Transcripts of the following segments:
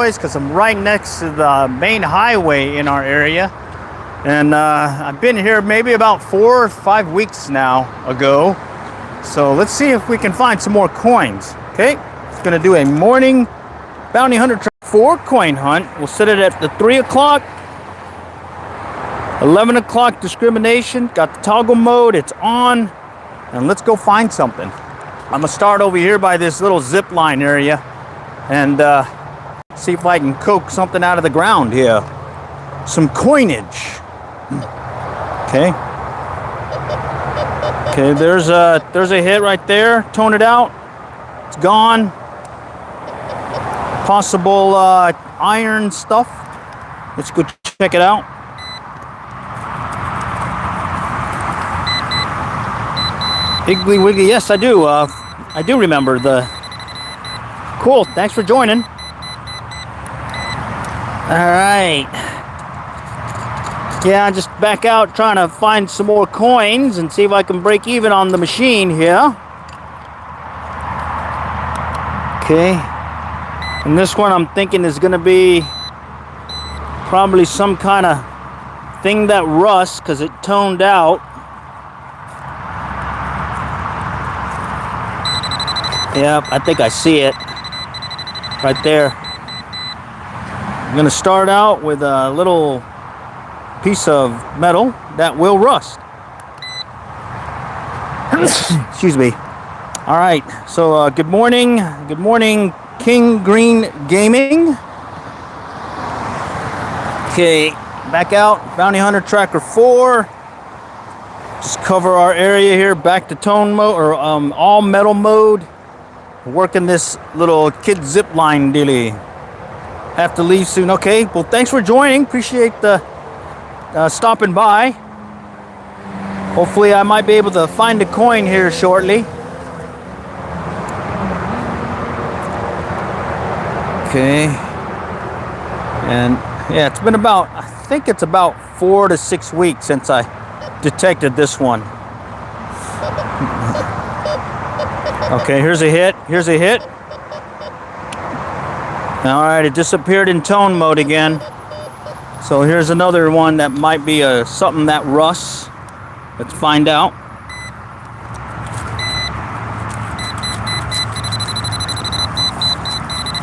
noise because I'm right next to the main highway in our area. And I've been here maybe about 4 or 5 weeks now ago. So let's see if we can find some more coins. Okay, it's gonna do a morning bounty hunter track 4 coin hunt. We'll set it at the 3 o'clock, 11 o'clock discrimination. Got the toggle mode, it's on. And let's go find something. I'm gonna start over here by this little zip line area and see if I can coax something out of the ground here. Some coinage. Okay. Okay, there's a hit right there. Tone it out. It's gone. Possible iron stuff. Let's go check it out. Higgly Wiggly, yes, I do. I do remember the. Cool. Thanks for joining. All right. Yeah, just back out trying to find some more coins and see if I can break even on the machine here. Okay. And this one I'm thinking is going to be probably some kind of thing that rusts because it toned out. Yep, I think I see it right there. I'm going to start out with a little piece of metal that will rust. Excuse me. All right, so good morning King Green Gaming. Okay, back out, Bounty Hunter Tracker 4. Just cover our area here, back to tone mode, or all metal mode. Working this little kid zip line dealy. Have to leave soon. Okay, well, thanks for joining. Appreciate the stopping by. Hopefully I might be able to find a coin here shortly. Okay. And yeah, it's been about, I think it's about 4 to 6 weeks since I detected this one. Okay, here's a hit. Here's a hit. All right, it disappeared in tone mode again. So here's another one that might be something that rusts. Let's find out.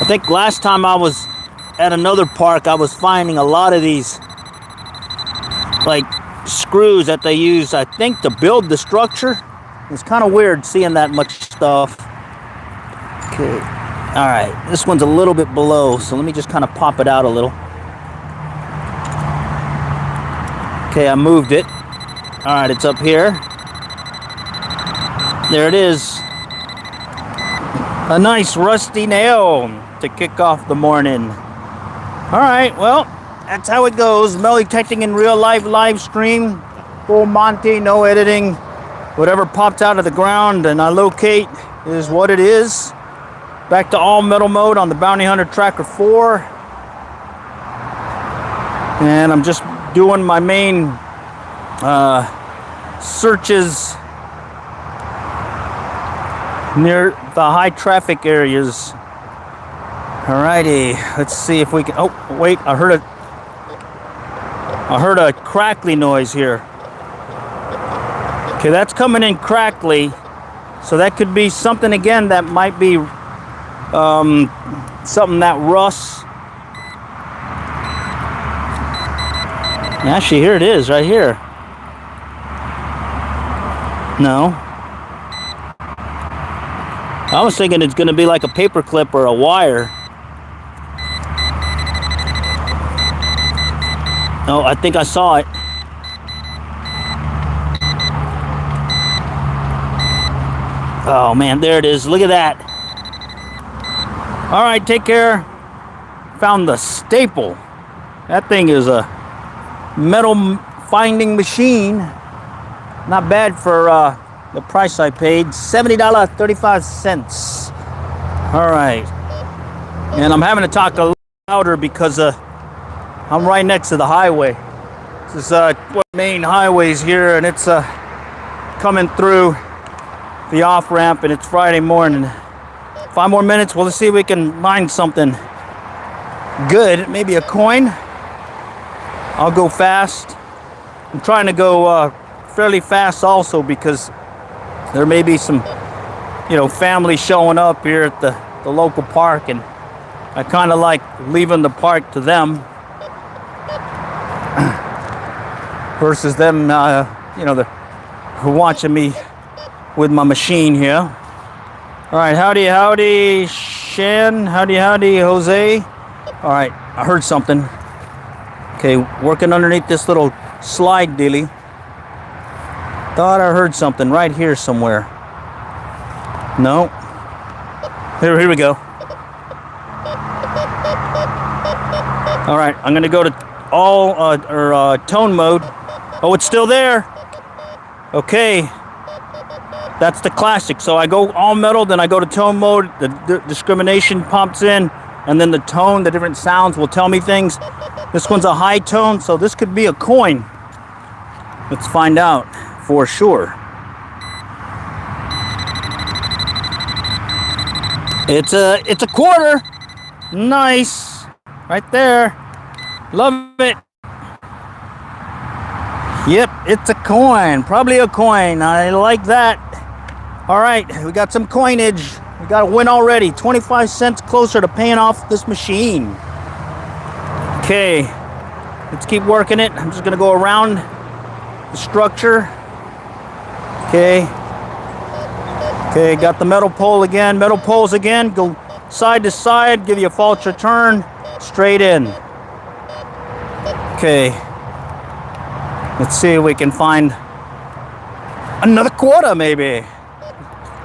I think last time I was at another park, I was finding a lot of these like screws that they use, I think, to build the structure. It's kind of weird seeing that much stuff. Okay. All right, this one's a little bit below, so let me just kind of pop it out a little. Okay, I moved it. All right, it's up here. There it is. A nice rusty nail to kick off the morning. All right, well, that's how it goes. Metal detecting in real life, live stream, full Monty, no editing. Whatever popped out of the ground and I locate is what it is. Back to all metal mode on the Bounty Hunter Tracker 4. And I'm just doing my main searches near the high traffic areas. Alrighty, let's see if we can. Oh, wait, I heard a crackly noise here. Okay, that's coming in crackly, so that could be something again that might be something that rusts. Actually, here it is, right here. No. I was thinking it's going to be like a paper clip or a wire. No, I think I saw it. Oh man, there it is. Look at that. All right, take care. Found the staple. That thing is a metal finding machine. Not bad for the price I paid. $70.35. All right. And I'm having to talk a little louder because I'm right next to the highway. This is one of the main highways here, and it's coming through the off ramp, and it's Friday morning. 5 more minutes. Well, let's see if we can find something. Good. Maybe a coin. I'll go fast. I'm trying to go fairly fast also because there may be some, family showing up here at the local park, and I kind of like leaving the park to them versus them, who watching me with my machine here. All right, howdy, Shan. Howdy, Jose. All right, I heard something. Okay, working underneath this little slide dealie. Thought I heard something right here somewhere. No. Here we go. All right, I'm gonna go to tone mode. Oh, it's still there. Okay, that's the classic. So I go all metal, then I go to tone mode. The discrimination pops in, and then the tone, the different sounds will tell me things. This one's a high tone, so this could be a coin. Let's find out for sure. It's a quarter. Nice. Right there. Love it. Yep, it's a coin. Probably a coin. I like that. All right, we got some coinage. We got a win already. 25 cents closer to paying off this machine. Okay, let's keep working it. I'm just gonna go around the structure. Okay, got the metal pole again. Metal poles again. Go side to side, give you a false return, straight in. Okay, let's see if we can find another quarter maybe.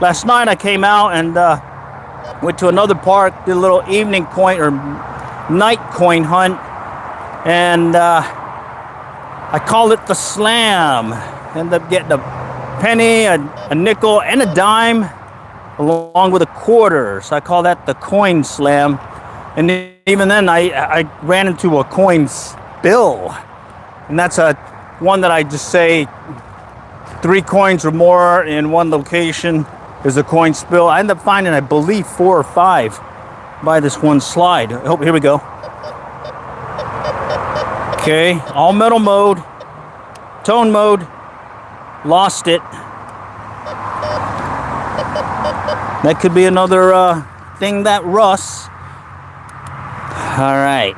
Last night I came out and went to another park, did a little evening coin or night coin hunt, and I call it the slam. Ended up getting a penny, a nickel, and a dime, along with a quarter. So I call that the coin slam. And even then, I ran into a coin spill, and that's one that I just say 3 coins or more in one location is a coin spill. I end up finding, I believe, 4 or 5 by this one slide. Oh, here we go. Okay, all metal mode, tone mode. Lost it. That could be another thing that rusts. All right.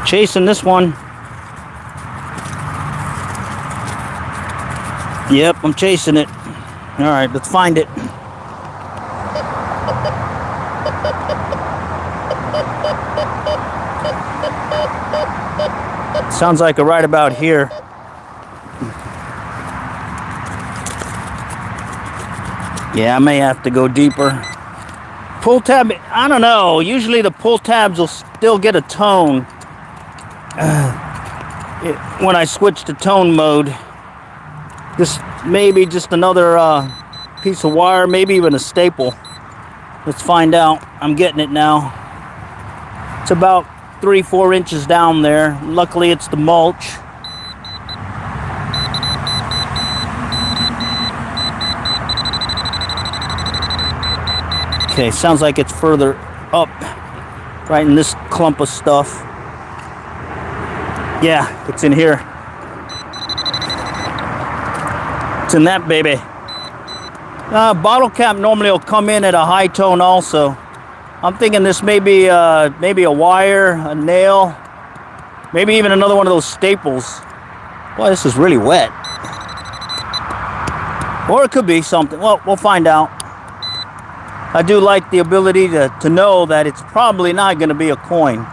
Chasing this one. Yep, I'm chasing it. All right, let's find it. Sounds like right about here. Yeah, I may have to go deeper. Pull tab, I don't know. Usually the pull tabs will still get a tone when I switch to tone mode. This may be just another piece of wire, maybe even a staple. Let's find out. I'm getting it now. It's about 3-4 inches down there. Luckily it's the mulch. Okay, sounds like it's further up, right in this clump of stuff. Yeah, it's in here. It's in that baby. Bottle cap normally will come in at a high tone also. I'm thinking this may be maybe a wire, a nail, maybe even another one of those staples. Boy, this is really wet. Or it could be something. Well, we'll find out. I do like the ability to know that it's probably not going to be a coin.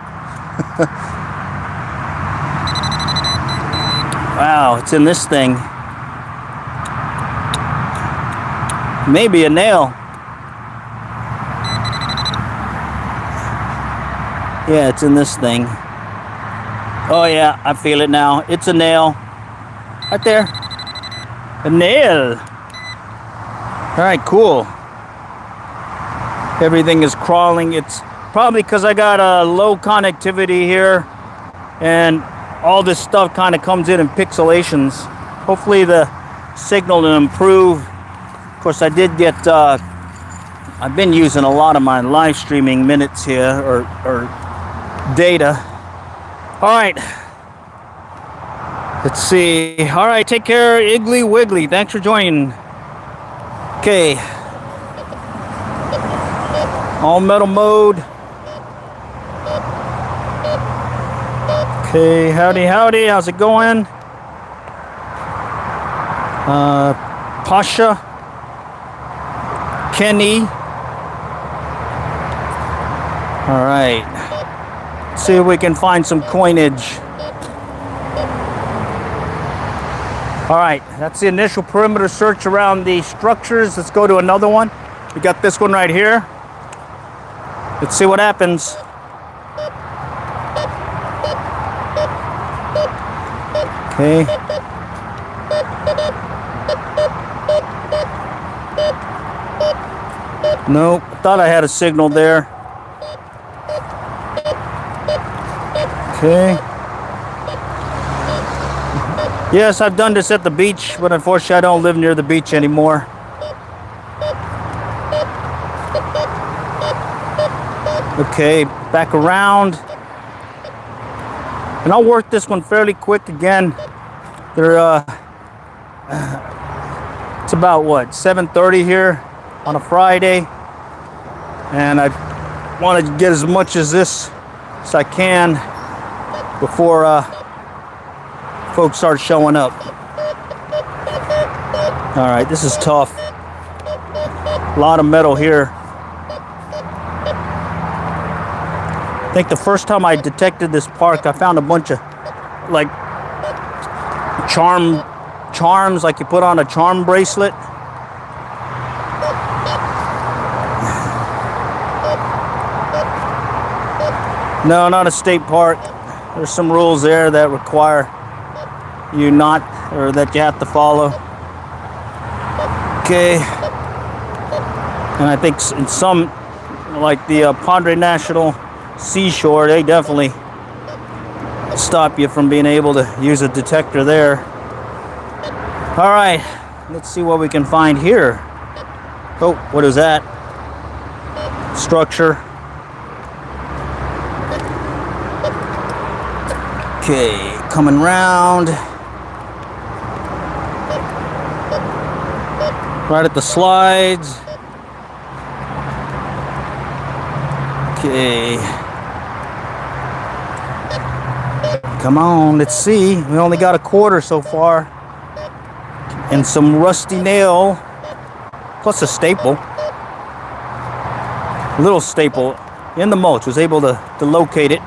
Wow, it's in this thing. Maybe a nail. Yeah, it's in this thing. Oh yeah, I feel it now. It's a nail. Right there. A nail. All right, cool. Everything is crawling. It's probably because I got a low connectivity here, and all this stuff kind of comes in pixelations. Hopefully the signal will improve. Of course, I did get I've been using a lot of my live streaming minutes here, or data. All right. Let's see. All right, take care, Iggly Wiggly. Thanks for joining. Okay. All metal mode. Okay, howdy, howdy. How's it going? Pasha. Kenny. All right. Let's see if we can find some coinage. All right, that's the initial perimeter search around the structures. Let's go to another one. We got this one right here. Let's see what happens. Okay. Nope, thought I had a signal there. Okay. Yes, I've done this at the beach, but unfortunately I don't live near the beach anymore. Okay, back around. And I'll work this one fairly quick again. They're it's about what, 7:30 here on a Friday. And I want to get as much as this as I can before folks start showing up. All right, this is tough. A lot of metal here. I think the first time I detected this park, I found a bunch of like charms like you put on a charm bracelet. No, not a state park. There's some rules there that require you not, or that you have to follow. Okay. And I think in some, like the Padre National Seashore, they definitely stop you from being able to use a detector there. All right, let's see what we can find here. Oh, what is that? Structure. Okay, coming round. Right at the slides. Okay. Come on, let's see. We only got a quarter so far. And some rusty nail. Plus a staple. A little staple in the mulch. Was able to locate it.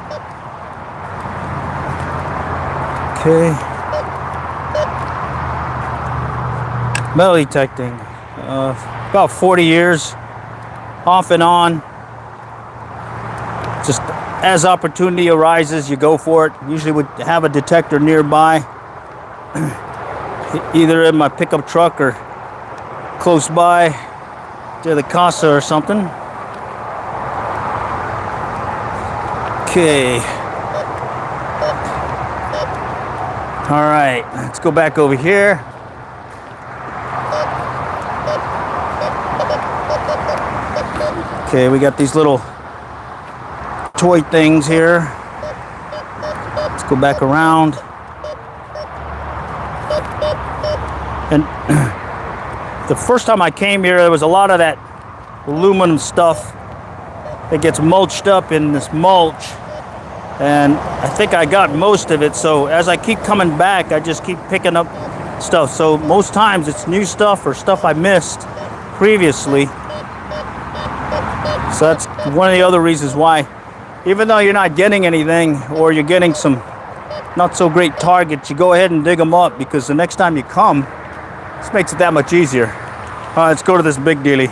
Okay. Metal detecting. About 40 years. Off and on. Just as opportunity arises, you go for it. Usually would have a detector nearby. Either in my pickup truck or close by to the casa or something. Okay. All right, let's go back over here. Okay, we got these little toy things here. Let's go back around. And the first time I came here, there was a lot of that aluminum stuff that gets mulched up in this mulch. And I think I got most of it. So as I keep coming back, I just keep picking up stuff. So most times it's new stuff or stuff I missed previously. So that's one of the other reasons why, even though you're not getting anything or you're getting some not so great targets, you go ahead and dig them up, because the next time you come, this makes it that much easier. All right, let's go to this big dealie.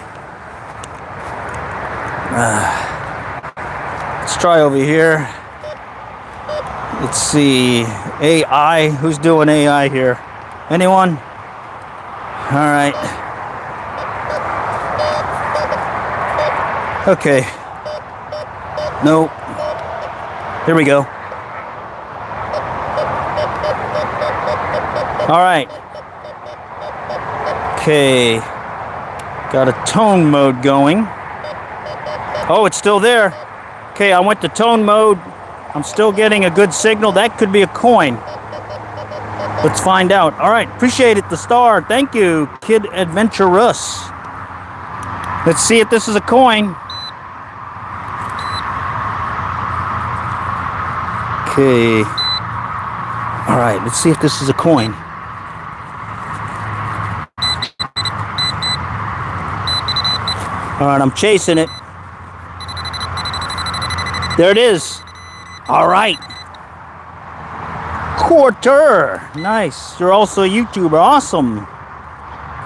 Let's try over here. Let's see. AI. Who's doing AI here? Anyone? All right. Okay. Nope. Here we go. All right. Okay. Got a tone mode going. Oh, it's still there. Okay, I went to tone mode. I'm still getting a good signal. That could be a coin. Let's find out. All right, appreciate it, the star. Thank you, Kid Adventurous. Let's see if this is a coin. Okay. All right, let's see if this is a coin. All right, I'm chasing it. There it is. All right. Quarter. Nice. You're also a YouTuber. Awesome.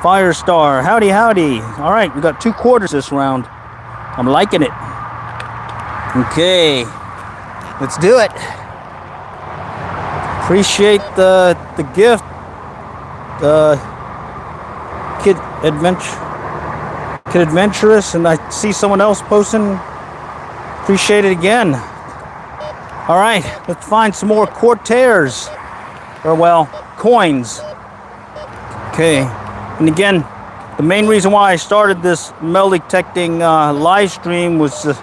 Firestar. Howdy, howdy. All right, we got 2 quarters this round. I'm liking it. Okay. Let's do it. Appreciate the gift. Kid Adventurous, and I see someone else posting. Appreciate it again. All right, let's find some more quarters, or well, coins. Okay, and again, the main reason why I started this metal detecting live stream was to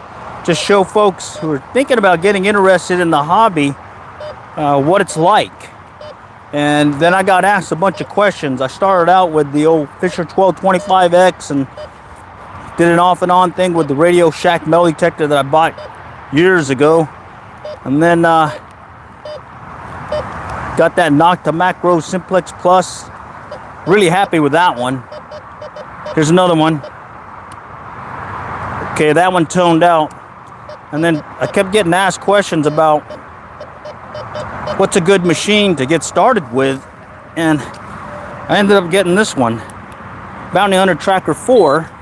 just show folks who are thinking about getting interested in the hobby what it's like. And then I got asked a bunch of questions. I started out with the old Fisher 1225X and did an off and on thing with the Radio Shack metal detector that I bought years ago. And then got that Nocta Macro Simplex Plus. Really happy with that one. Here's another one. Okay, that one toned out. And then I kept getting asked questions about what's a good machine to get started with. And I ended up getting this one. Bounty Hunter Tracker 4.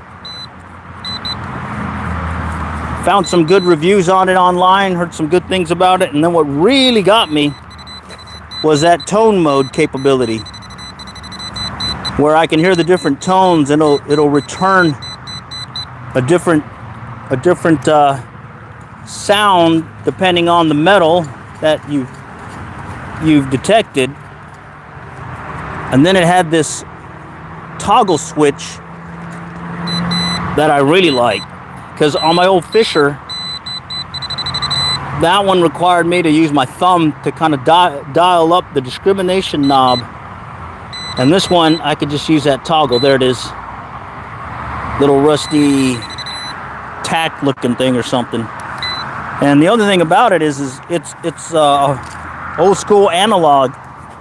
Found some good reviews on it online, heard some good things about it, and then what really got me was that tone mode capability, where I can hear the different tones and it'll return a different sound depending on the metal that you've detected. And then it had this toggle switch that I really like. Because on my old Fisher, that one required me to use my thumb to kind of dial up the discrimination knob. And this one, I could just use that toggle. There it is. Little rusty tack looking thing or something. And the other thing about it is it's old school analog.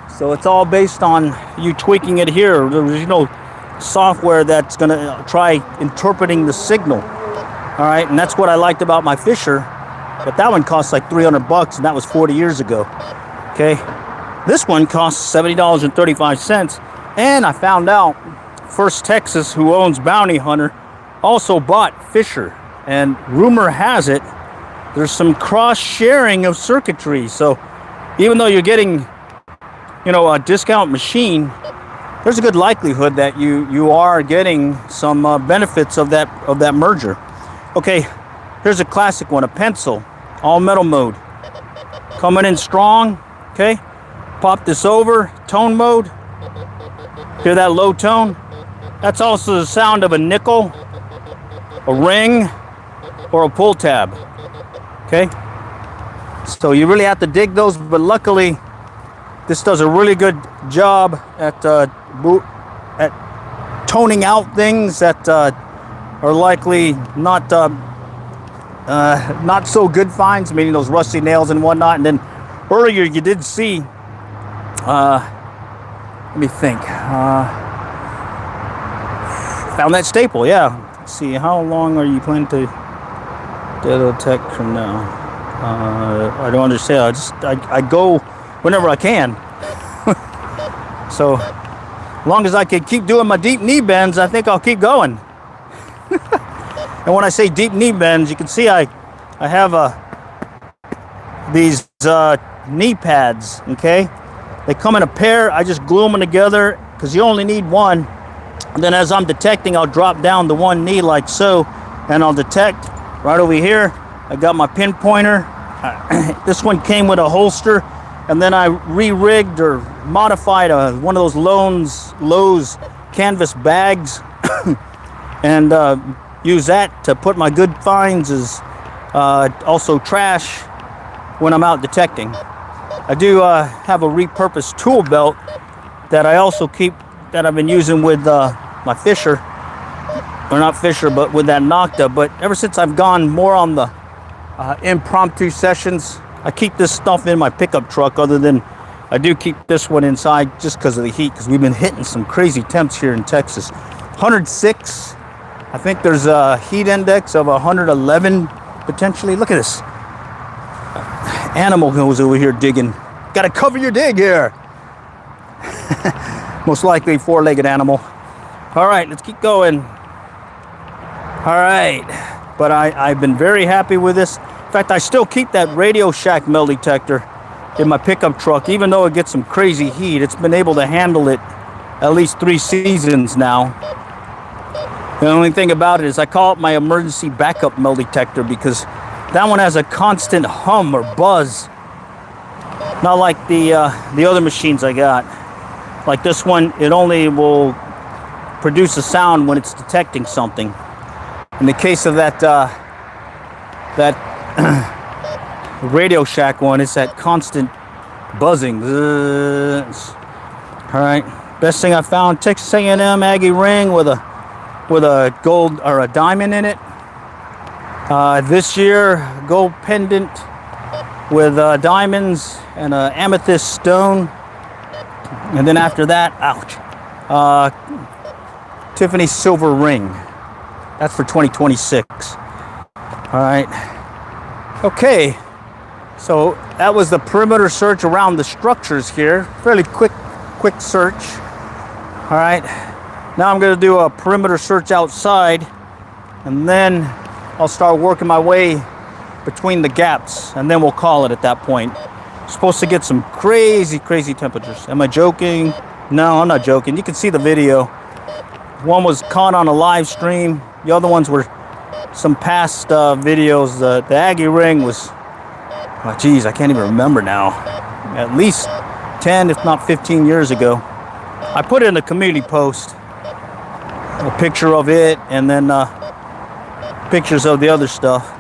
So it's all based on you tweaking it here. There's no software that's going to try interpreting the signal. All right, and that's what I liked about my Fisher, but that one cost like $300, and that was 40 years ago. Okay, this one costs $70.35, and I found out First Texas, who owns Bounty Hunter, also bought Fisher, and rumor has it there's some cross-sharing of circuitry. So even though you're getting, a discount machine, there's a good likelihood that you are getting some benefits of that merger. Okay, here's a classic one, a pencil, all metal mode. Coming in strong, okay? Pop this over, tone mode. Hear that low tone? That's also the sound of a nickel, a ring, or a pull tab, okay? So you really have to dig those, but luckily, this does a really good job at toning out things that are likely not so good finds, meaning those rusty nails and whatnot. And then earlier you did see, let me think, found that staple, yeah. Let's see, how long are you planning to detect from now? I don't understand. I go whenever I can. So as long as I can keep doing my deep knee bends, I think I'll keep going. And when I say deep knee bends, you can see I have these knee pads, okay? They come in a pair. I just glue them together because you only need one. And then as I'm detecting, I'll drop down the one knee like so, and I'll detect right over here. I got my pinpointer. This one came with a holster, and then I re-rigged or modified one of those Lowe's canvas bags and use that to put my good finds as also trash when I'm out detecting. I do have a repurposed tool belt that I also keep, that I've been using with my fisher, or not fisher, but with that Nocta. But ever since I've gone more on the impromptu sessions, I keep this stuff in my pickup truck, other than I do keep this one inside just because of the heat, because we've been hitting some crazy temps here in Texas. 106. I think there's a heat index of 111 potentially. Look at this. Animal goes over here digging. Got to cover your dig here. Most likely four-legged animal. All right, let's keep going. All right, but I've been very happy with this. In fact, I still keep that Radio Shack metal detector in my pickup truck, even though it gets some crazy heat. It's been able to handle it at least 3 seasons now. The only thing about it is I call it my emergency backup metal detector, because that one has a constant hum or buzz. Not like the other machines I got. Like this one, it only will produce a sound when it's detecting something. In the case of that Radio Shack one, it's that constant buzzing. All right, best thing I found: Texas A&M Aggie ring with a gold or a diamond in it. This year, gold pendant with diamonds and an amethyst stone. And then after that, ouch, Tiffany silver ring. That's for 2026. All right. Okay. So that was the perimeter search around the structures here. Fairly quick search. All right. Now I'm going to do a perimeter search outside, and then I'll start working my way between the gaps, and then we'll call it at that point. Supposed to get some crazy temperatures. Am I joking? No, I'm not joking. You can see the video. One was caught on a live stream. The other ones were some past videos. The Aggie ring was, oh geez, I can't even remember now. At least 10, if not 15 years ago. I put it in a community post, a picture of it, and then pictures of the other stuff.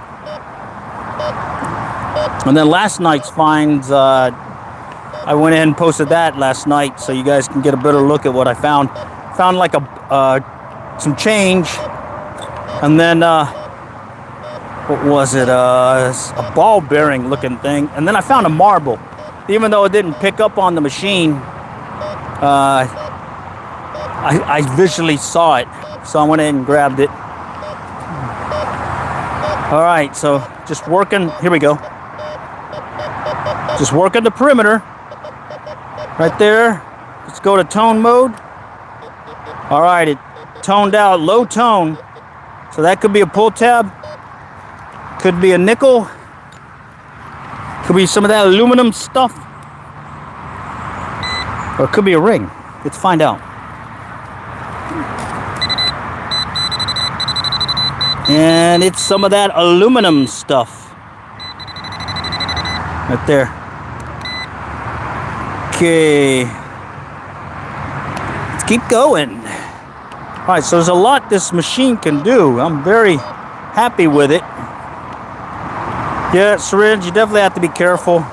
And then last night's finds, I went ahead and posted that last night, so you guys can get a better look at what I found. Found like some change, and then what was it? A ball bearing looking thing, and then I found a marble. Even though it didn't pick up on the machine, I visually saw it, so I went ahead and grabbed it. All right, so just working. Here we go. Just working the perimeter right there. Let's go to tone mode. All right, it toned out, low tone. So that could be a pull tab, could be a nickel, could be some of that aluminum stuff, or it could be a ring. Let's find out. And it's some of that aluminum stuff right there. Okay, let's keep going. All right, so there's a lot this machine can do. I'm very happy with it. Yeah, syringe, you definitely have to be careful.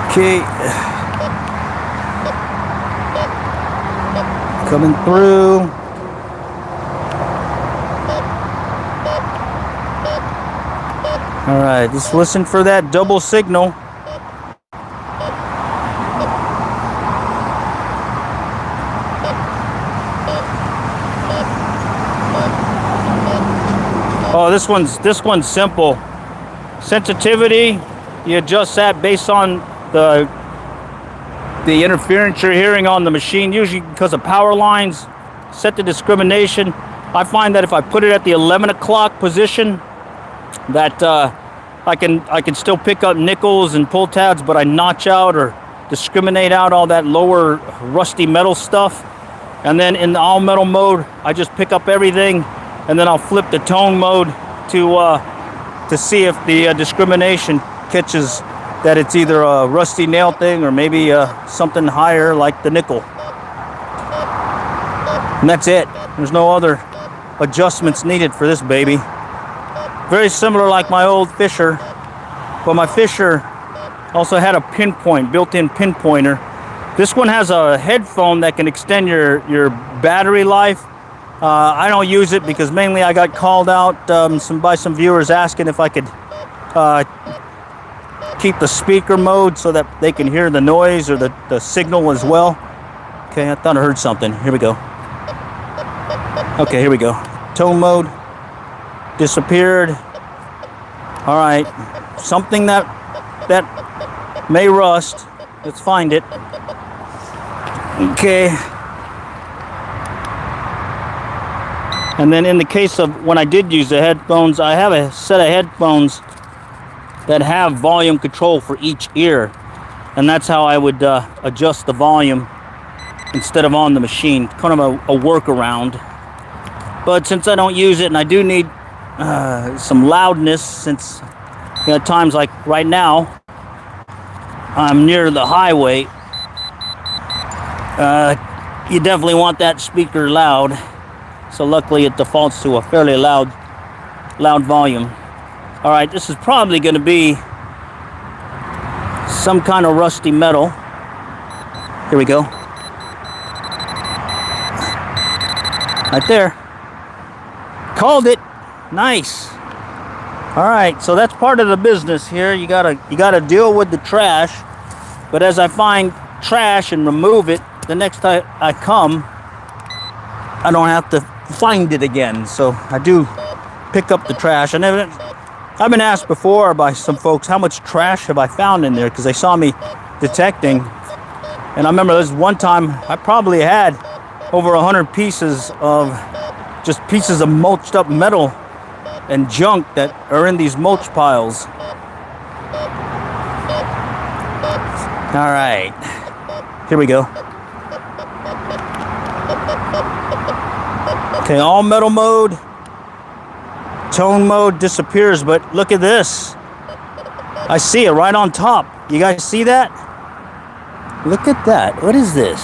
Okay. Coming through. All right, just listen for that double signal. Oh, this one's simple. Sensitivity, you adjust that based on the interference you're hearing on the machine, usually because of power lines. Set the discrimination. I find that if I put it at the 11 o'clock position, that I can still pick up nickels and pull tabs, but I notch out or discriminate out all that lower rusty metal stuff. And then in the all metal mode, I just pick up everything, and then I'll flip the tone mode to see if the discrimination catches that it's either a rusty nail thing or maybe something higher like the nickel. And that's it. There's no other adjustments needed for this baby. Very similar like my old Fisher, but my Fisher also had a pinpoint, built-in pinpointer. This one has a headphone that can extend your battery life. I don't use it because mainly I got called out by some viewers asking if I could keep the speaker mode so that they can hear the noise or the signal as well. Okay, I thought I heard something. Here we go. Okay, here we go. Tone mode disappeared. All right, something that may rust. Let's find it. Okay. And then in the case of when I did use the headphones, I have a set of headphones that have volume control for each ear. And that's how I would adjust the volume instead of on the machine. Kind of a workaround. But since I don't use it and I do need some loudness, since at times like right now, I'm near the highway, you definitely want that speaker loud. So luckily it defaults to a fairly loud volume. All right, this is probably going to be some kind of rusty metal. Here we go. Right there. Called it. Nice. All right, so that's part of the business here. You gotta deal with the trash. But as I find trash and remove it, the next time I come, I don't have to find it again. So I do pick up the trash. I've been asked before by some folks, how much trash have I found in there? Because they saw me detecting. And I remember this one time, I probably had over 100 pieces of just pieces of mulched up metal and junk that are in these mulch piles. All right, here we go. Okay, all metal mode, tone mode disappears, but look at this. I see it right on top. You guys see that? Look at that. What is this?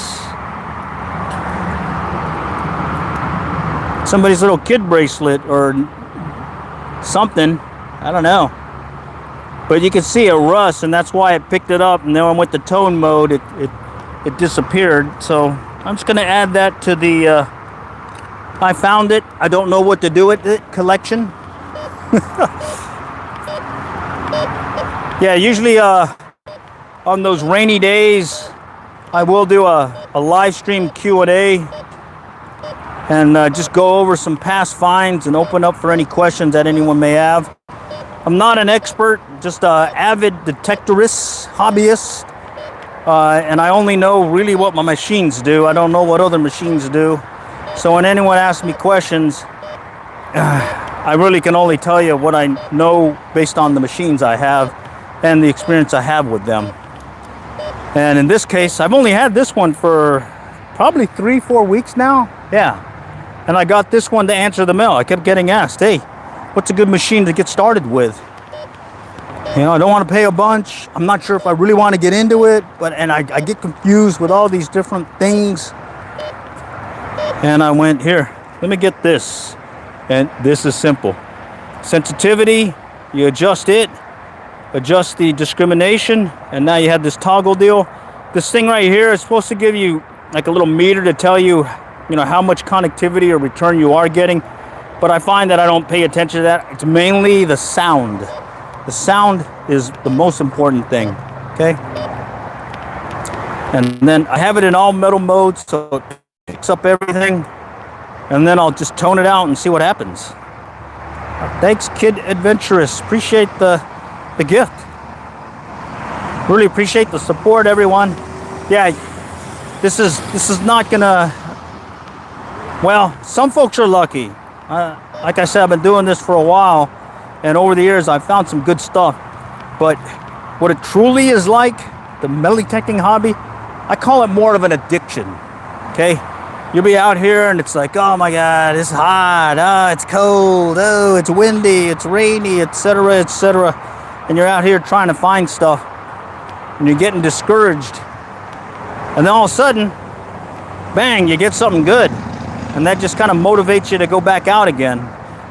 Somebody's little kid bracelet or something. I don't know. But you can see it rust, and that's why it picked it up. And then when I went to tone mode, it disappeared. So I'm just going to add that to the I found it, I don't know what to do with it collection. Yeah, usually on those rainy days, I will do a live stream Q&A and just go over some past finds and open up for any questions that anyone may have. I'm not an expert, just an avid detectorist, hobbyist, and I only know really what my machines do. I don't know what other machines do. So when anyone asks me questions, I really can only tell you what I know based on the machines I have and the experience I have with them. And in this case, I've only had this one for probably 3-4 weeks now. Yeah. And I got this one to answer the mail. I kept getting asked, hey, what's a good machine to get started with? You know, I don't want to pay a bunch. I'm not sure if I really want to get into it, and I get confused with all these different things. And I went, here, let me get this. And this is simple. Sensitivity, you adjust it, adjust the discrimination, and now you have this toggle deal. This thing right here is supposed to give you like a little meter to tell you, you know, how much connectivity or return you are getting. But I find that I don't pay attention to that. It's mainly the sound. The sound is the most important thing, okay? And then I have it in all metal mode, so it picks up everything, and then I'll just tone it out and see what happens. Thanks, Kid Adventurous. Appreciate the gift. Really appreciate the support, everyone. Yeah, this is not gonna. Well, some folks are lucky. Like I said, I've been doing this for a while, and over the years I've found some good stuff. But what it truly is like, the metal detecting hobby, I call it more of an addiction. Okay. You'll be out here and it's like, oh my God, it's hot, it's cold, oh, it's windy, it's rainy, etc., etc. And you're out here trying to find stuff and you're getting discouraged. And then all of a sudden, bang, you get something good. and that just kind of motivates you to go back out again.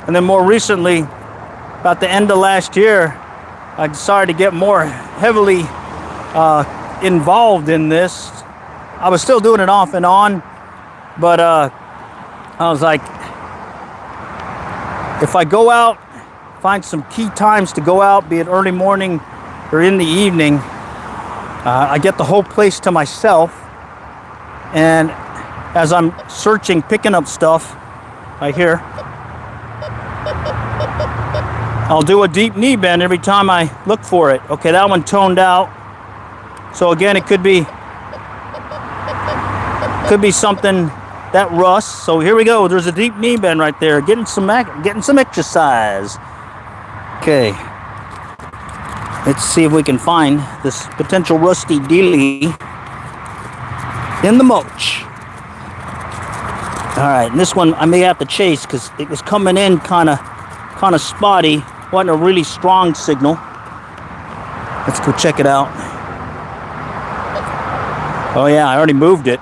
And then more recently, about the end of last year, I decided to get more heavily involved in this. I was still doing it off and on, but I was like, if I go out, find some key times to go out, be it early morning or in the evening, I get the whole place to myself. And as I'm searching, picking up stuff right here, I'll do a deep knee bend every time I look for it. Okay, that one toned out. So again, it could be something that rusts. So here we go. There's a deep knee bend right there. Getting some exercise. Okay. Let's see if we can find this potential rusty dealie in the mulch. All right, and this one I may have to chase because it was coming in kind of spotty. Wasn't a really strong signal. Let's go check it out. Oh yeah, I already moved it.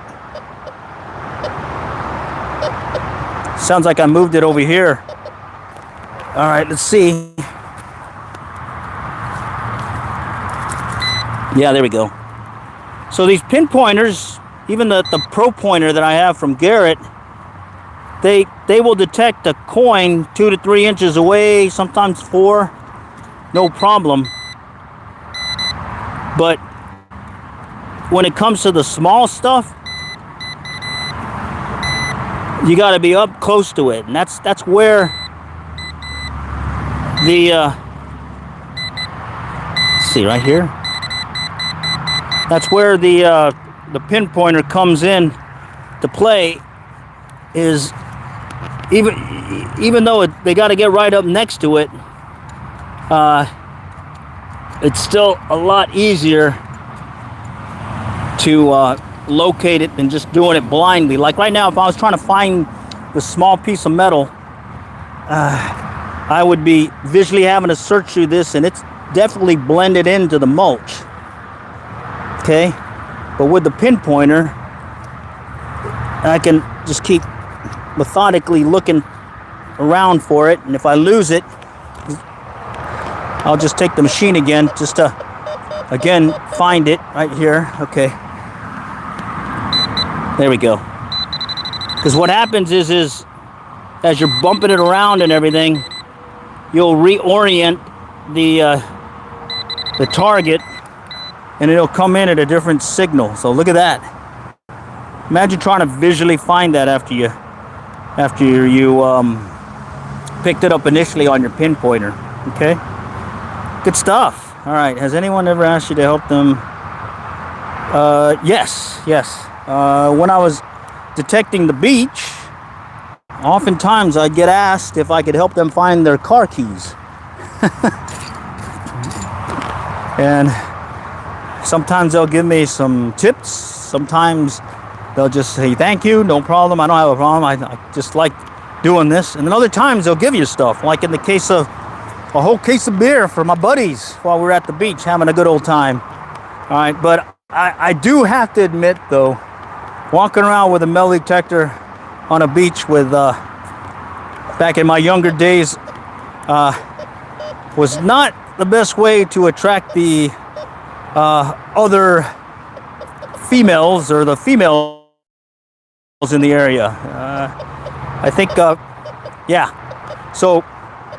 Sounds like I moved it over here. All right, let's see. Yeah, there we go. So these pinpointers, even the Pro Pointer that I have from Garrett, they will detect a coin 2 to 3 inches away, sometimes 4, no problem. But when it comes to the small stuff, you got to be up close to it, and that's where the let's see right here. That's where the pinpointer comes in to play. Is even though they got to get right up next to it, it's still a lot easier to locate it than just doing it blindly. Like right now, if I was trying to find the small piece of metal, I would be visually having to search through this, and it's definitely blended into the mulch. Okay, but with the pinpointer, I can just keep methodically looking around for it, and if I lose it, I'll just take the machine again just to again find it right here. Okay, there we go. Because what happens is as you're bumping it around and everything, you'll reorient the target, and it'll come in at a different signal. So look at that. Imagine trying to visually find that after you picked it up initially on your pinpointer. Okay, good stuff. All right, has anyone ever asked you to help them? Yes. When I was detecting the beach, oftentimes I'd get asked if I could help them find their car keys. And sometimes they'll give me some tips. Sometimes they'll just say, thank you, no problem, I don't have a problem, I just like doing this. And then other times they'll give you stuff, like in the case of a whole case of beer for my buddies while we're at the beach having a good old time. All right, but I do have to admit though, walking around with a metal detector on a beach with, back in my younger days, was not the best way to attract the other females or the females in the area. I think, yeah. So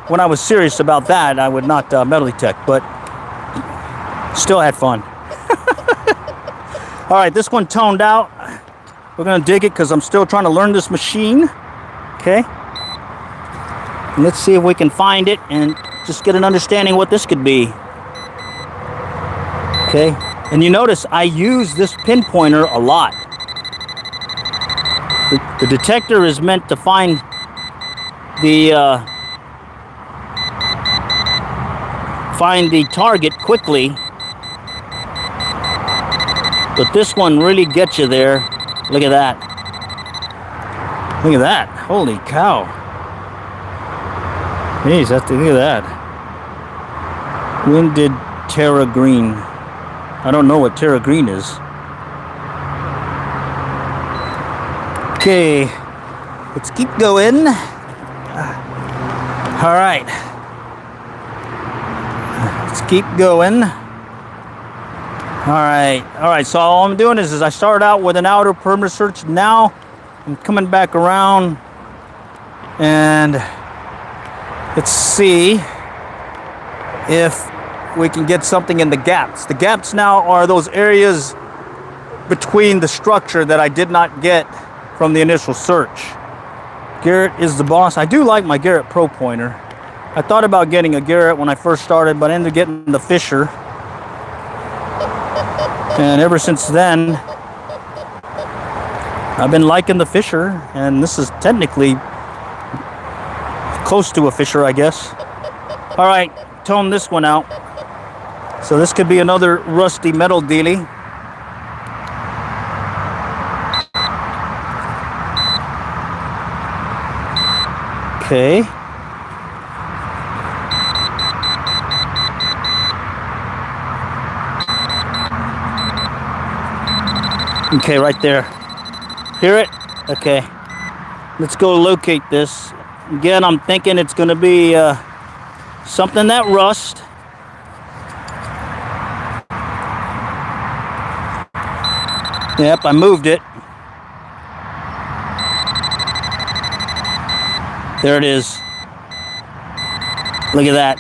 when I was serious about that, I would not metal detect, but still had fun. All right, this one toned out. We're gonna dig it because I'm still trying to learn this machine. Okay. And let's see if we can find it and just get an understanding what this could be. Okay. And you notice I use this pinpointer a lot. The detector is meant to find the target quickly, but this one really gets you there. Look at that. Look at that. Holy cow. Jeez, look at that. When did Terra Green? I don't know what Terra Green is. Okay. Let's keep going. All right. Let's keep going. All right. So all I'm doing is I started out with an outer perimeter search. Now I'm coming back around and let's see if we can get something in the gaps. The gaps now are those areas between the structure that I did not get from the initial search. Garrett is the boss. I do like my Garrett Pro pointer. I thought about getting a Garrett when I first started, but I ended up getting the Fisher. And ever since then, I've been liking the Fisher, and this is technically close to a Fisher, I guess. All right, tone this one out. So this could be another rusty metal dealie. Okay. Okay, right there. Hear it? Okay. Let's go locate this. Again, I'm thinking it's going to be something that rust. Yep, I moved it. There it is. Look at that.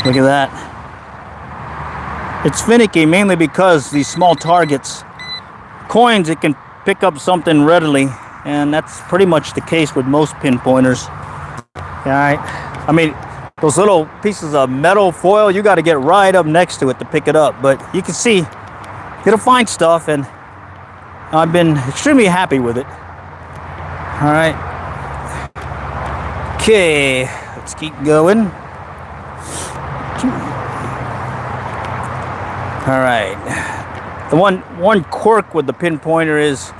Look at that. It's finicky mainly because these small targets, coins, it can pick up something readily, and that's pretty much the case with most pinpointers. All right. I mean, those little pieces of metal foil, you got to get right up next to it to pick it up, but you can see it'll find stuff, and I've been extremely happy with it. All right. Okay, let's keep going. All right. The one quirk with the pinpointer is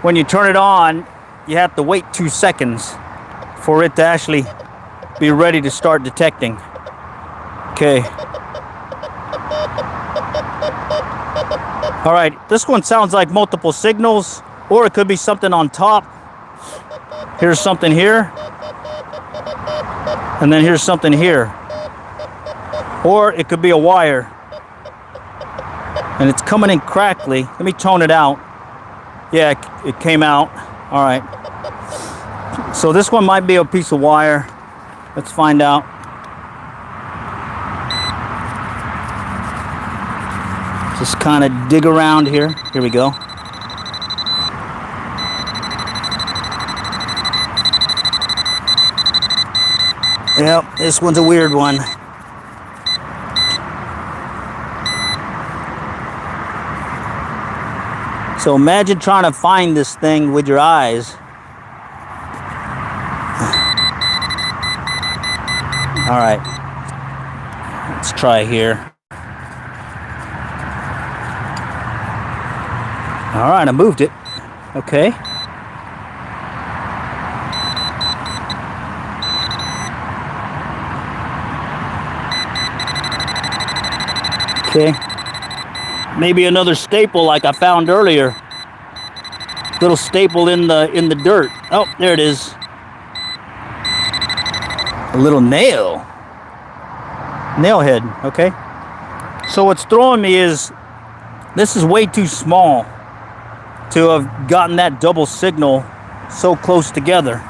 when you turn it on, you have to wait 2 seconds for it to actually be ready to start detecting. Okay. All right, this one sounds like multiple signals, or it could be something on top. Here's something here, and then here's something here. Or it could be a wire, and it's coming in crackly. Let me tone it out. Yeah, it came out. All right. So this one might be a piece of wire. Let's find out. Just kind of dig around here. Here we go. Yep, this one's a weird one. So imagine trying to find this thing with your eyes. All right, let's try here. All right, I moved it. Okay. Okay. Maybe another staple like I found earlier. Little staple in the dirt. Oh, there it is. A little nail. Nail head, okay. So what's throwing me is this is way too small to have gotten that double signal so close together.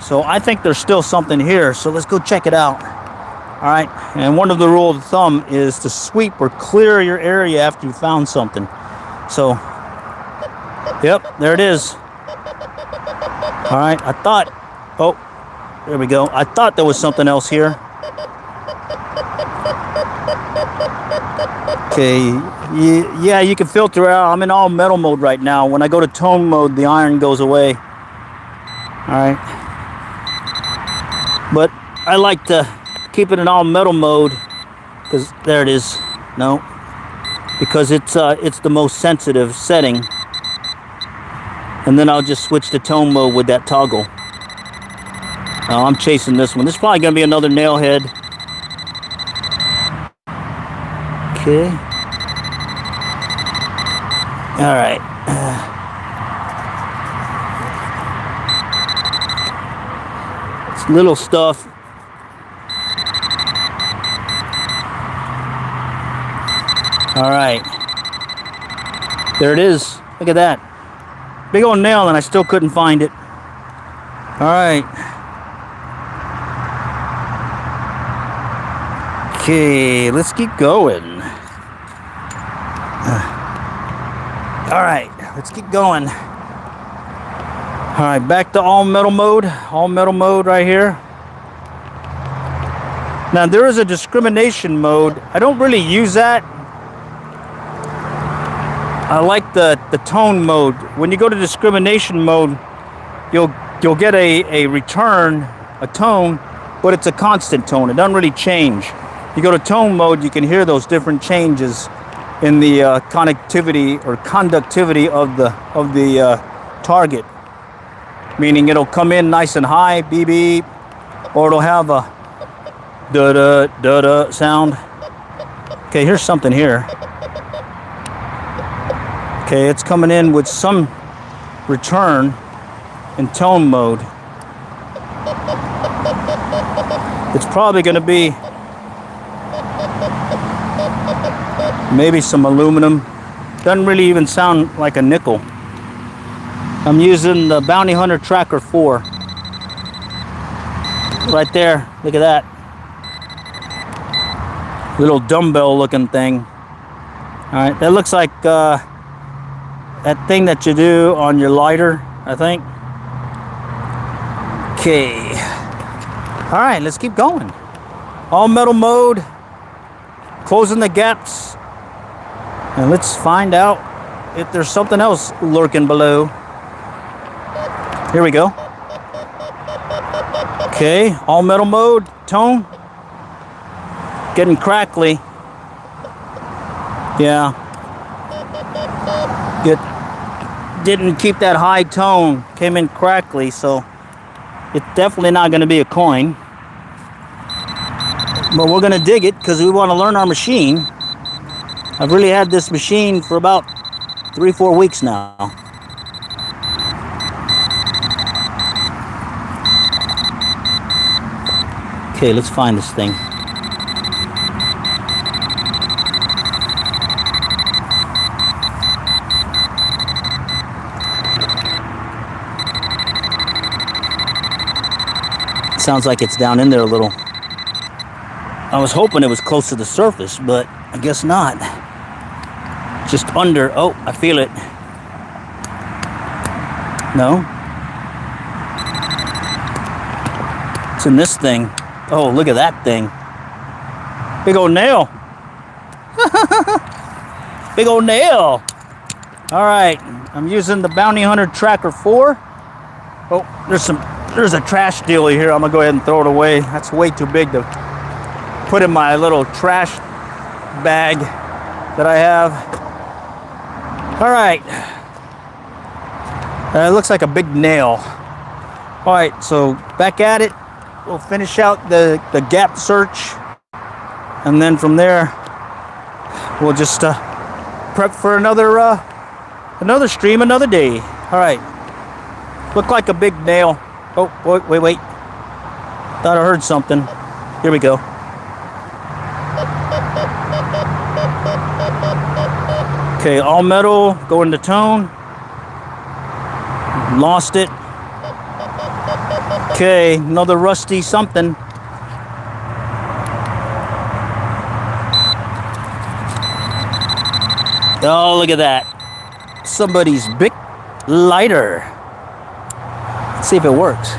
So I think there's still something here. So let's go check it out. All right, and one of the rules of thumb is to sweep or clear your area after you found something. So, yep, there it is. All right, I thought, oh, there we go. I thought there was something else here. Okay, yeah, you can filter out. I'm in all metal mode right now. When I go to tone mode, the iron goes away. All right, but I like to keep it in all metal mode because there it is. No, because it's the most sensitive setting, and then I'll just switch to tone mode with that toggle. Oh, I'm chasing this one. This is probably gonna be another nail head. Okay. All right. Just little stuff. All right. There it is. Look at that. Big old nail, and I still couldn't find it. All right. Okay, let's keep going. All right, let's keep going. All right, back to all metal mode. All metal mode right here. Now there is a discrimination mode. I don't really use that. I like the tone mode. When you go to discrimination mode, you'll get a return, a tone, but it's a constant tone. It doesn't really change. You go to tone mode, you can hear those different changes in the connectivity or conductivity of the target. Meaning it'll come in nice and high, beep beep, or it'll have a da da da da sound. Okay, here's something here. Okay, it's coming in with some return in tone mode. It's probably going to be maybe some aluminum. Doesn't really even sound like a nickel. I'm using the Bounty Hunter Tracker 4. Right there, look at that. Little dumbbell looking thing. Alright, that looks like that thing that you do on your lighter, I think. Okay. Alright, let's keep going. All metal mode. Closing the gaps. And let's find out if there's something else lurking below. Here we go. Okay, all metal mode, tone. Getting crackly. Yeah. Didn't keep that high tone. Came in crackly, so it's definitely not going to be a coin. But we're going to dig it because we want to learn our machine. I've really had this machine for about 3-4 weeks now. Okay, let's find this thing. Sounds like it's down in there a little. I was hoping it was close to the surface, but I guess not. Just under. Oh, I feel it. No? It's in this thing. Oh, look at that thing. Big old nail. Big old nail. All right, I'm using the Bounty Hunter Tracker 4. Oh, there's a trash dealer here. I'm gonna go ahead and throw it away. That's way too big to put in my little trash bag that I have. All right. It looks like a big nail. All right, so back at it. We'll finish out the gap search, and then from there we'll just prep for another stream, another day. All right. Looked like a big nail. Oh, wait. Thought I heard something. Here we go. Okay, all metal, going to tone. Lost it. Okay, another rusty something. Oh, look at that. Somebody's big lighter. Let's see if it works.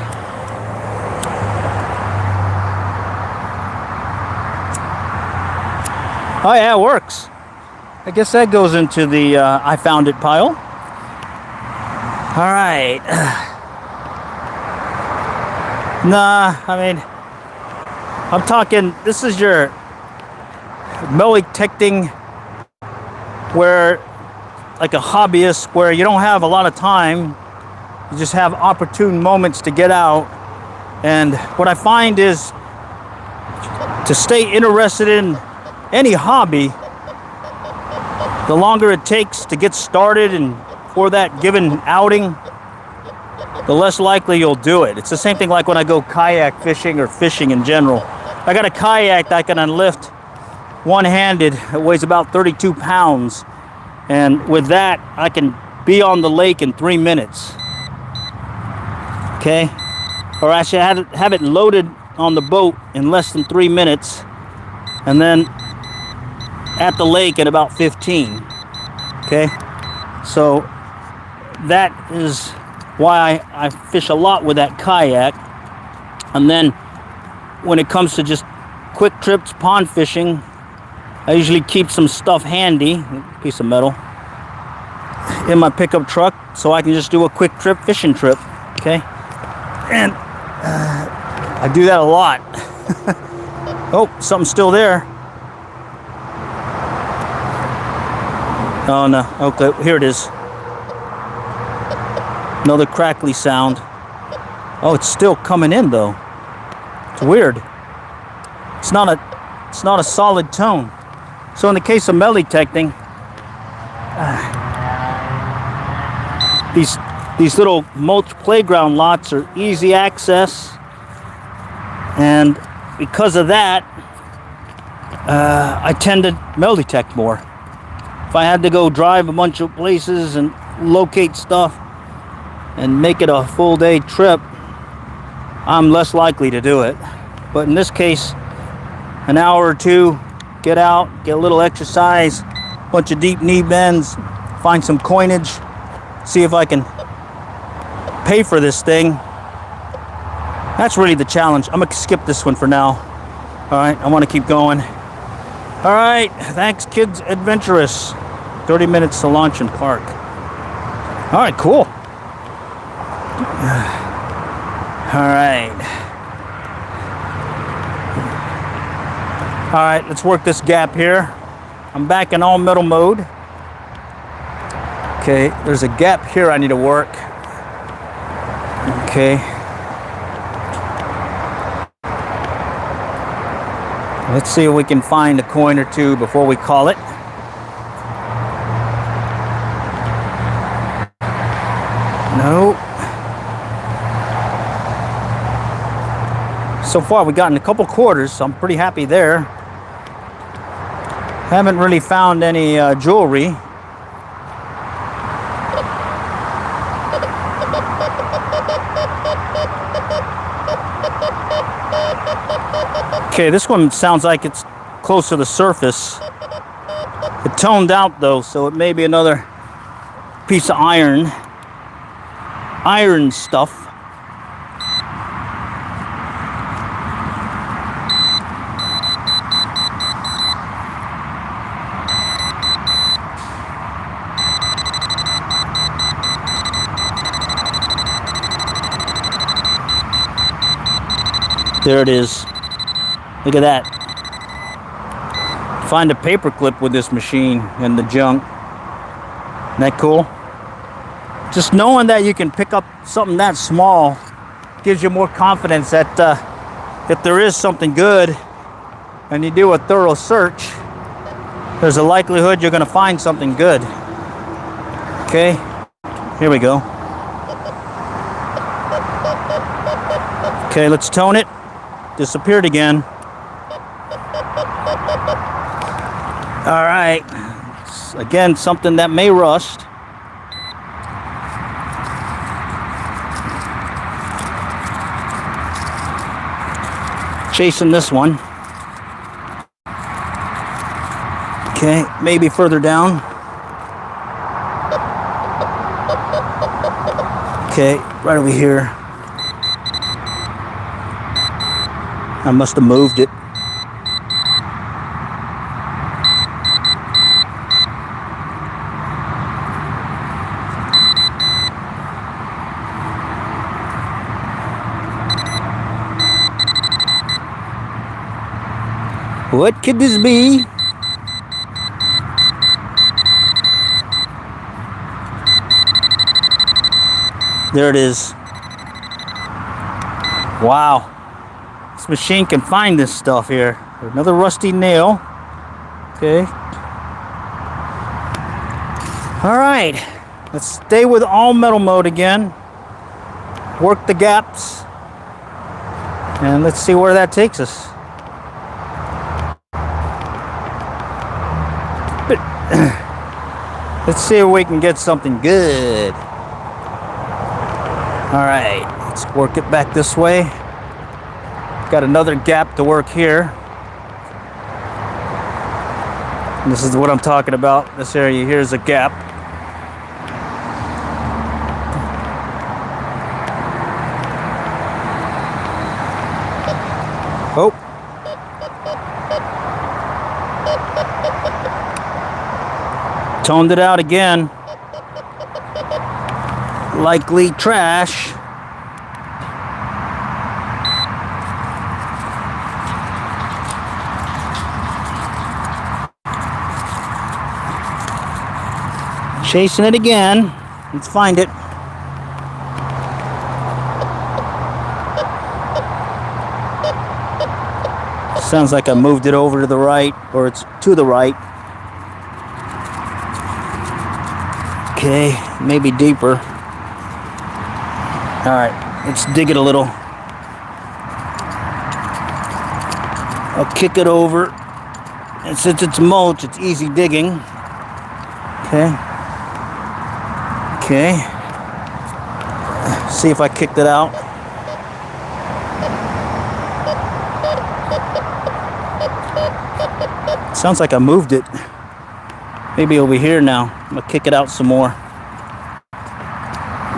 Oh yeah, it works. I guess that goes into the I found it pile. All right. Nah, I mean, I'm talking, this is your detecting where, like a hobbyist, where you don't have a lot of time. You just have opportune moments to get out. And what I find is to stay interested in any hobby, the longer it takes to get started and for that given outing, the less likely you'll do it. It's the same thing like when I go kayak fishing or fishing in general. I got a kayak that I can unlift one-handed. It weighs about 32 pounds. And with that, I can be on the lake in 3 minutes. Okay? Or actually, I have it loaded on the boat in less than 3 minutes. And then at the lake in about 15. Okay? So that is why I fish a lot with that kayak. And then when it comes to just quick trips, pond fishing, I usually keep some stuff handy, a piece of metal, in my pickup truck so I can just do a quick trip, fishing trip, okay? And I do that a lot. Oh, something's still there. Oh no, okay, here it is. Another crackly sound. Oh, it's still coming in though. It's weird. It's not a solid tone. So in the case of melee detecting, these little mulch playground lots are easy access, and because of that, I tend to metal detect more. If I had to go drive a bunch of places and locate stuff and make it a full day trip, I'm less likely to do it. But in this case, an hour or two, get out, get a little exercise, bunch of deep knee bends, find some coinage, see if I can pay for this thing. That's really the challenge. I'm gonna skip this one for now. All right, I want to keep going. All right, thanks, Kids Adventurous. 30 minutes to launch and park. All right, cool. All right. All right, let's work this gap here. I'm back in all metal mode. Okay, there's a gap here I need to work. Okay. Let's see if we can find a coin or two before we call it. No. So far we've gotten a couple quarters, so I'm pretty happy there. Haven't really found any jewelry. Okay, this one sounds like it's close to the surface. It toned out though, so it may be another piece of iron stuff. There it is. Look at that. Find a paper clip with this machine and the junk. Isn't that cool? Just knowing that you can pick up something that small gives you more confidence that if there is something good and you do a thorough search, there's a likelihood you're going to find something good. Okay, here we go. Okay, let's tone it. Disappeared again. All right, again, something that may rust. Chasing this one. Okay, maybe further down. Okay, right over here. I must have moved it. What could this be? There it is. Wow. This machine can find this stuff here. Another rusty nail. Okay. All right. Let's stay with all metal mode again. work the gaps, and let's see where that takes us. Let's see if we can get something good. All right, let's work it back this way. Got another gap to work here. And this is what I'm talking about. This area here is a gap. Oh. Toned it out again. Likely trash. Chasing it again. Let's find it. Sounds like I moved it over to the right, or it's to the right. Okay, maybe deeper. All right, let's dig it a little. I'll kick it over. And since it's mulch, it's easy digging. Okay. Okay. See if I kicked it out. Sounds like I moved it. Maybe over here now. I'm gonna kick it out some more.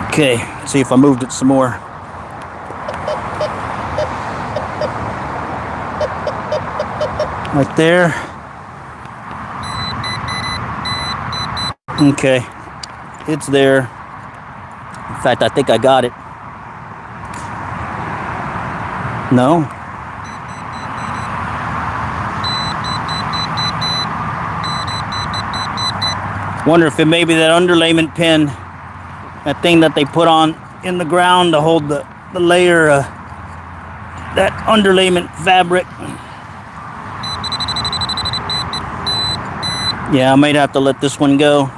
Okay, see if I moved it some more. Right there. Okay, it's there. In fact, I think I got it. No. Wonder if it may be that underlayment pin, that thing that they put on in the ground to hold the layer, that underlayment fabric. Yeah, I might have to let this one go.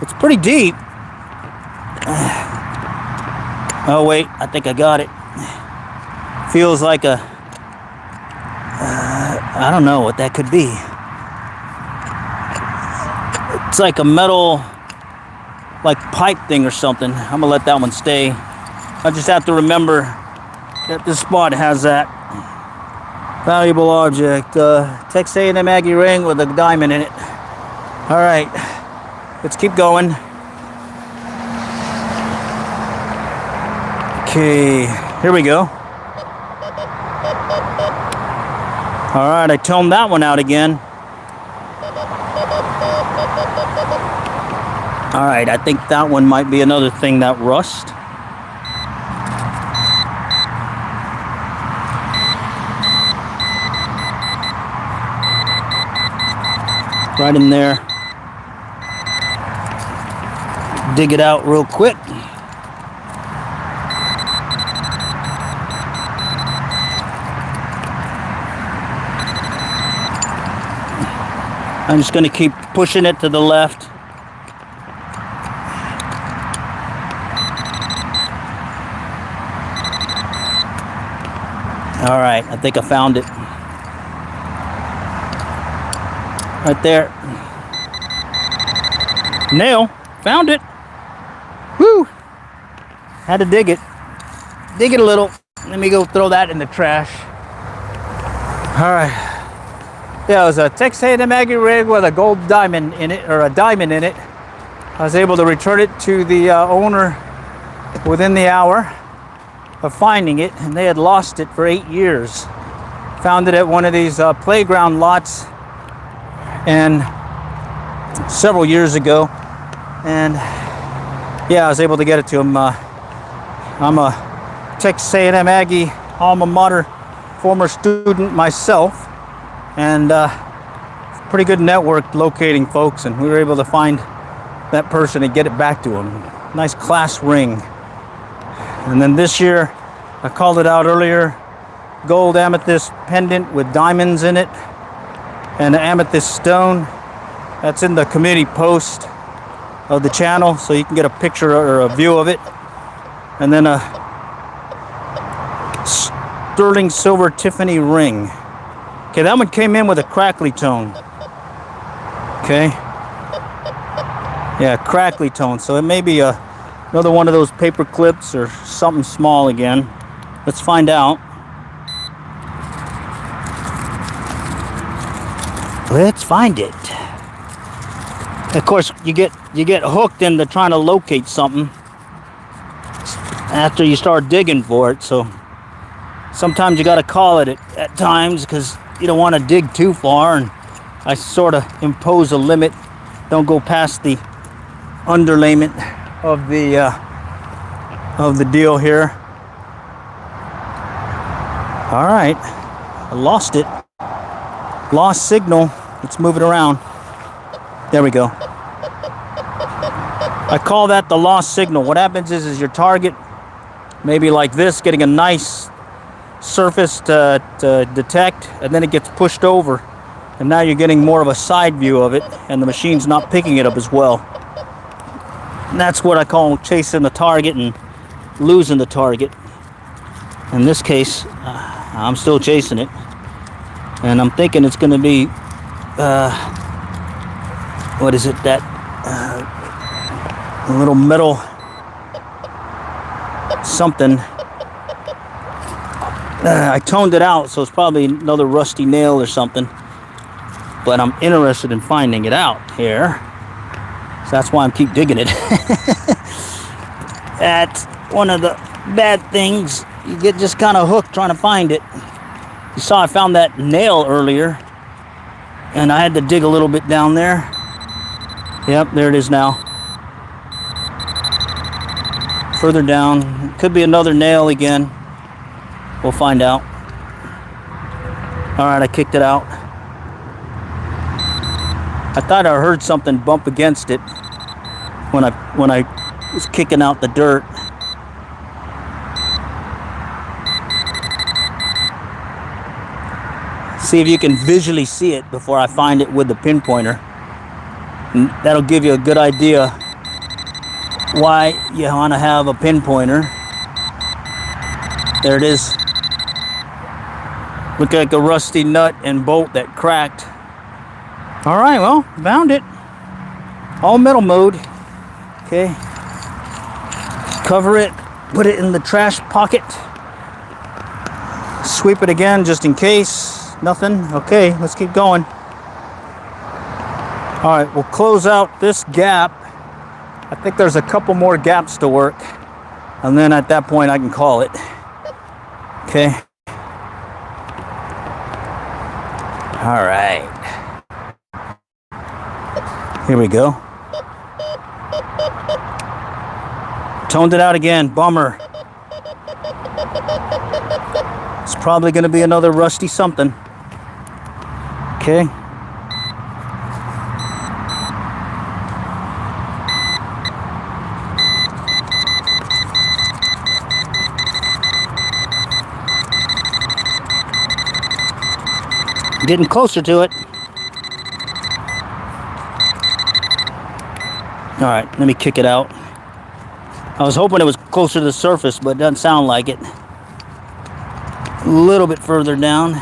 It's pretty deep. Oh wait, I think I got it. Feels like a, I don't know what that could be. It's like a metal, like pipe thing or something. I'm gonna let that one stay. I just have to remember that this spot has that valuable object. Texas A&M Aggie ring with a diamond in it. All right, let's keep going. Okay, here we go. All right, I toned that one out again. All right, I think that one might be another thing that rust. Right in there. Dig it out real quick. I'm just going to keep pushing it to the left. All right, I think I found it. Right there. Nail. Found it. Woo! Had to dig it. Dig it a little. Let me go throw that in the trash. All right. Yeah, it was a Texas A&M Aggie rig with a gold diamond in it, or a diamond in it. I was able to return it to the owner within the hour of finding it, and they had lost it for 8 years. Found it at one of these playground lots, and several years ago, and yeah, I was able to get it to him. I'm a Texas A&M Aggie alma mater former student myself, and pretty good network locating folks, and we were able to find that person and get it back to him. Nice class ring. And then this year, I called it out earlier, gold amethyst pendant with diamonds in it and an amethyst stone. That's in the community post of the channel, so you can get a picture or a view of it. And then a sterling silver Tiffany ring. Okay, that one came in with a crackly tone. Okay. Yeah, crackly tone. So it may be another one of those paper clips or something small again. Let's find out. Let's find it. Of course, you get hooked into trying to locate something after you start digging for it. So sometimes you got to call it at times because you don't want to dig too far, and I sort of impose a limit. Don't go past the underlayment of the deal here. All right, I lost it. Lost signal. Let's move it around. There we go. I call that the lost signal. What happens is your target, maybe like this, getting a nice surface to detect, and then it gets pushed over, and now you're getting more of a side view of it, and the machine's not picking it up as well. And that's what I call chasing the target and losing the target. In this case, I'm still chasing it, and I'm thinking it's going to be what is it, that little metal something. I toned it out, so it's probably another rusty nail or something, but I'm interested in finding it out here, so that's why I keep digging it. That's one of the bad things. You get just kind of hooked trying to find it. You saw I found that nail earlier, and I had to dig a little bit down there. Yep, there it is now. Further down, could be another nail again. We'll find out. All right, I kicked it out. I thought I heard something bump against it when I was kicking out the dirt. See if you can visually see it before I find it with the pinpointer. And that'll give you a good idea why you want to have a pinpointer. There it is. Look like a rusty nut and bolt that cracked. All right, well, found it. All metal mode. Okay. Cover it, put it in the trash pocket. Sweep it again just in case. Nothing. Okay, let's keep going. All right, we'll close out this gap. I think there's a couple more gaps to work, and then at that point I can call it. Okay. All right. Here we go. Toned it out again. Bummer. It's probably going to be another rusty something. Okay. Getting closer to it. All right, let me kick it out. I was hoping it was closer to the surface, but it doesn't sound like it. A little bit further down.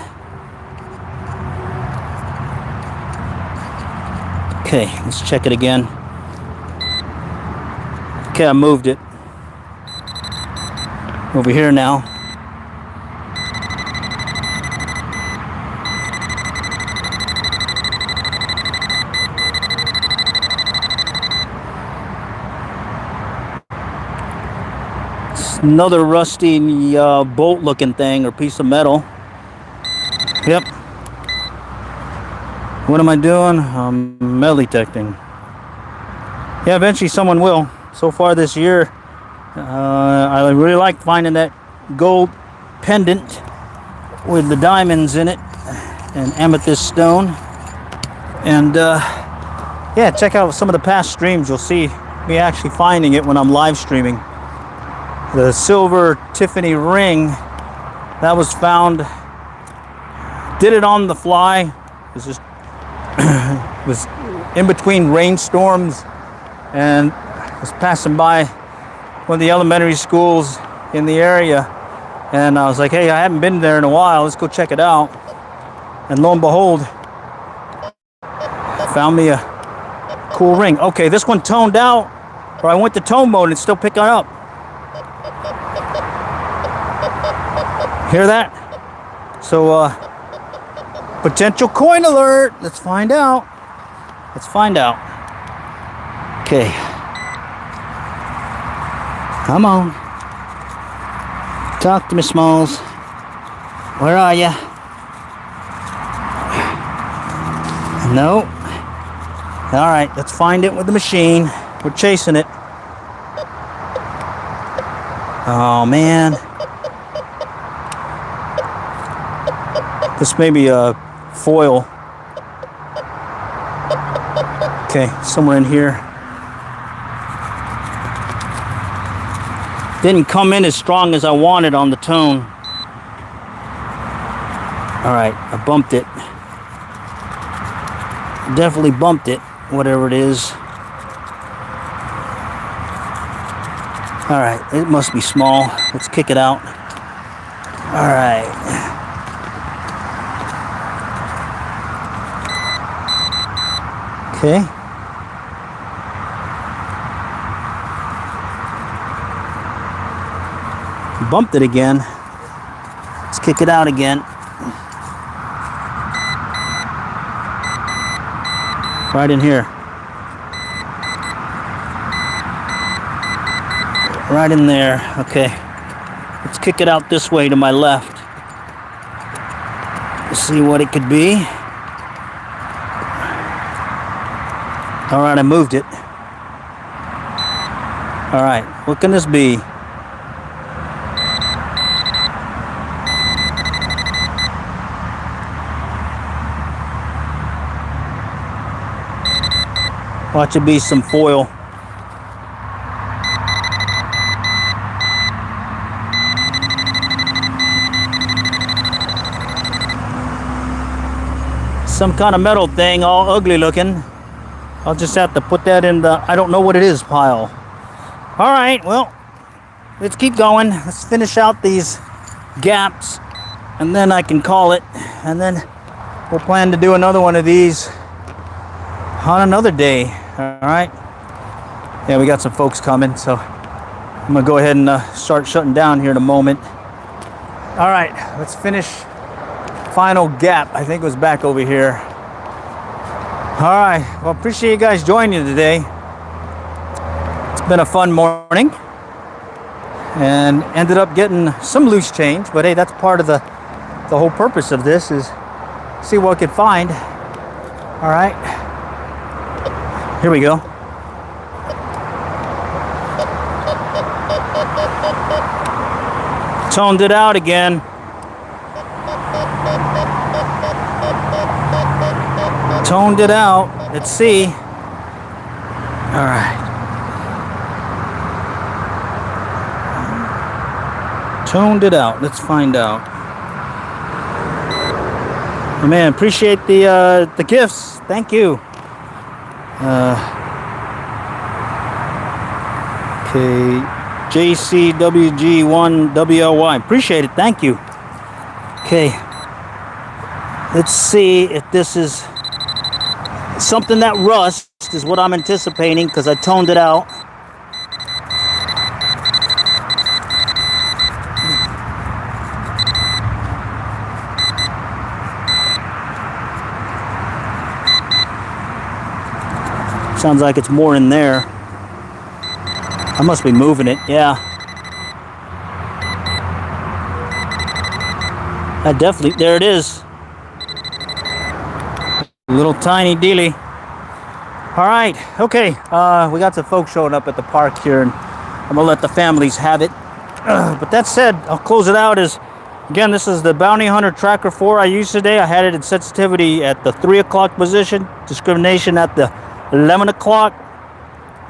Okay, let's check it again. Okay, I moved it. Over here now. Another rusty bolt looking thing or piece of metal. Yep. What am I doing? Metal detecting. Yeah, eventually someone will. So far this year, I really like finding that gold pendant with the diamonds in it and amethyst stone. And yeah, check out some of the past streams. You'll see me actually finding it when I'm live streaming. The silver Tiffany ring that was found, did it on the fly. It was just was in between rainstorms, and was passing by one of the elementary schools in the area, And I was like, hey, I haven't been there in a while. Let's go check it out. And lo and behold, found me a cool ring. Okay, this one toned out, but I went to tone mode and it's still picking up. Hear that? So, potential coin alert. Let's find out. Let's find out. Okay. Come on. Talk to me, Smalls. Where are ya? No. All right, let's find it with the machine. We're chasing it. Oh, man. This may be a foil. Okay, somewhere in here. Didn't come in as strong as I wanted on the tone. All right, I bumped it. Definitely bumped it, whatever it is. All right, it must be small. Let's kick it out. All right. Okay. Bumped it again. Let's kick it out again. Right in here. Right in there. Okay. Let's kick it out this way to my left. Let's see what it could be. All right, I moved it. All right, what can this be? Watch it be some foil. Some kind of metal thing, all ugly looking. I'll just have to put that in the I don't know what it is pile. All right, well, let's keep going. Let's finish out these gaps, and then I can call it. And then we'll plan to do another one of these on another day. All right. Yeah, we got some folks coming, so I'm gonna go ahead and start shutting down here in a moment. All right, let's finish final gap. I think it was back over here. All right, well, appreciate you guys joining today. It's been a fun morning and ended up getting some loose change, but hey, that's part of the whole purpose of this is see what we can find. All right, here we go. Toned it out again. Toned it out. Let's see. All right. Toned it out. Let's find out. Oh, man, appreciate the gifts. Thank you. Okay. JCWG1WLY. Appreciate it. Thank you. Okay. Let's see if this is something that rust is what I'm anticipating because I toned it out. Sounds like it's more in there. I must be moving it, yeah. I definitely, there it is. Little tiny dealy. All right, okay. We got some folks showing up at the park here, and I'm gonna let the families have it. But that said, I'll close it out as, again, this is the Bounty Hunter Tracker 4 I used today. I had it in sensitivity at the 3 o'clock position, discrimination at the 11 o'clock.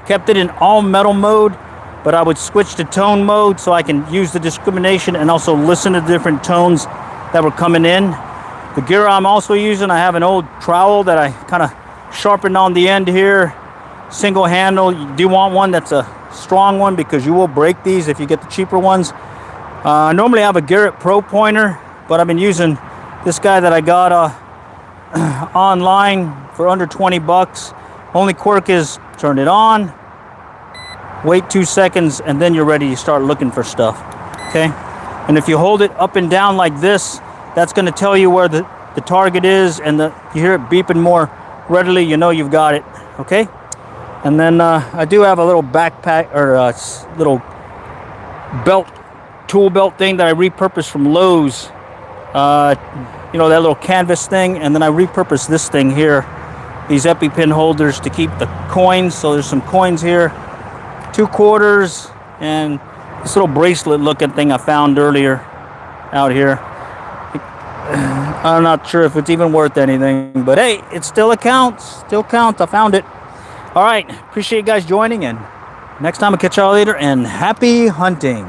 Kept it in all metal mode, but I would switch to tone mode so I can use the discrimination and also listen to different tones that were coming in. The gear I'm also using, I have an old trowel that I kind of sharpened on the end here. Single handle. You do want one that's a strong one because you will break these if you get the cheaper ones. Normally I have a Garrett Pro pointer, but I've been using this guy that I got online for under 20 bucks. Only quirk is turn it on, wait 2 seconds, and then you're ready to start looking for stuff. Okay? And if you hold it up and down like this, that's going to tell you where the target is, and you hear it beeping more readily, you know you've got it. Okay? And then I do have a little backpack or a little belt, tool belt thing that I repurposed from Lowe's. You know, that little canvas thing, and then I repurposed this thing here, these EpiPen holders to keep the coins. So there's some coins here, 2 quarters, and this little bracelet looking thing I found earlier out here. I'm not sure if it's even worth anything, but hey, it still counts. Still counts. I found it. All right. Appreciate you guys joining, and next time I'll catch y'all later, and happy hunting.